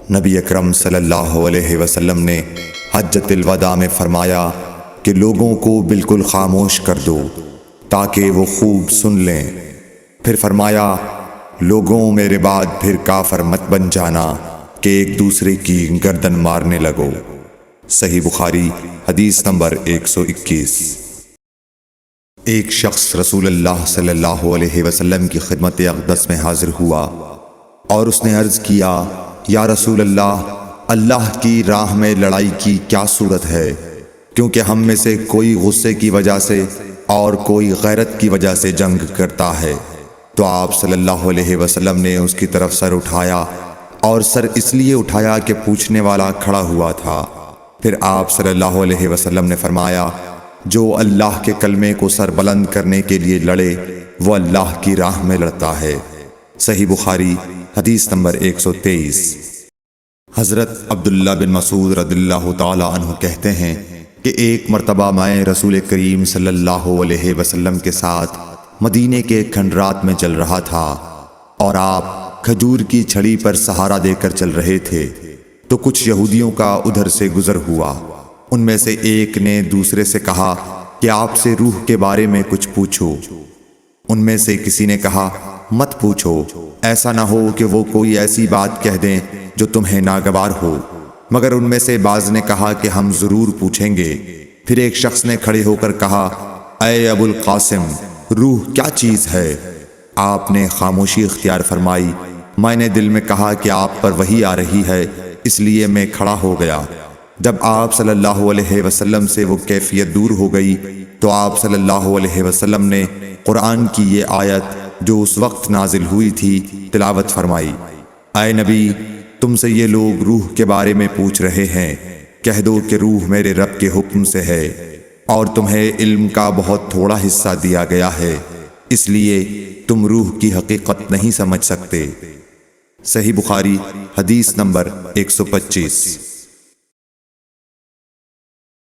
نبی اکرم صلی اللہ علیہ وسلم نے حجۃ الوداع میں فرمایا کہ لوگوں کو بالکل خاموش کر دو تاکہ وہ خوب سن لیں۔ پھر فرمایا، لوگوں میرے بعد پھر کافر مت بن جانا کہ ایک دوسرے کی گردن مارنے لگو۔ صحیح بخاری حدیث نمبر 121۔ ایک شخص رسول اللہ صلی اللہ علیہ وسلم کی خدمت اقدس میں حاضر ہوا اور اس نے عرض کیا، یا رسول اللہ، اللہ کی راہ میں لڑائی کی کیا صورت ہے؟ کیونکہ ہم میں سے کوئی غصے کی وجہ سے اور کوئی غیرت کی وجہ سے جنگ کرتا ہے۔ تو آپ صلی اللہ علیہ وسلم نے اس کی طرف سر اٹھایا، اور سر اس لیے اٹھایا کہ پوچھنے والا کھڑا ہوا تھا۔ پھر آپ صلی اللہ علیہ وسلم نے فرمایا، جو اللہ کے کلمے کو سر بلند کرنے کے لیے لڑے وہ اللہ کی راہ میں لڑتا ہے۔ صحیح بخاری حدیث نمبر 123۔ حضرت عبداللہ بن مسعود رضی اللہ تعالی عنہ کہتے ہیں کہ ایک مرتبہ میں رسول کریم صلی اللہ علیہ وسلم کے ساتھ مدینے کے کھنڈرات میں چل رہا تھا، اور آپ کھجور کی چھڑی پر سہارا دے کر چل رہے تھے، تو کچھ یہودیوں کا ادھر سے گزر ہوا۔ ان میں سے ایک نے دوسرے سے کہا کہ آپ سے روح کے بارے میں کچھ پوچھو۔ ان میں سے کسی نے کہا، مت پوچھو، ایسا نہ ہو کہ وہ کوئی ایسی بات کہہ دیں جو تمہیں ناگوار ہو۔ مگر ان میں سے بعض نے کہا کہ ہم ضرور پوچھیں گے۔ پھر ایک شخص نے کھڑے ہو کر کہا، اے ابو القاسم، روح کیا چیز ہے؟ آپ نے خاموشی اختیار فرمائی۔ میں نے دل میں کہا کہ آپ پر وحی آ رہی ہے، اس لیے میں کھڑا ہو گیا۔ جب آپ صلی اللہ علیہ وسلم سے وہ کیفیت دور ہو گئی تو آپ صلی اللہ علیہ وسلم نے قرآن کی یہ آیت جو اس وقت نازل ہوئی تھی تلاوت فرمائی، اے نبی، تم سے یہ لوگ روح کے بارے میں پوچھ رہے ہیں، کہہ دو کہ روح میرے رب کے حکم سے ہے، اور تمہیں علم کا بہت تھوڑا حصہ دیا گیا ہے، اس لیے تم روح کی حقیقت نہیں سمجھ سکتے۔ صحیح بخاری حدیث نمبر 125۔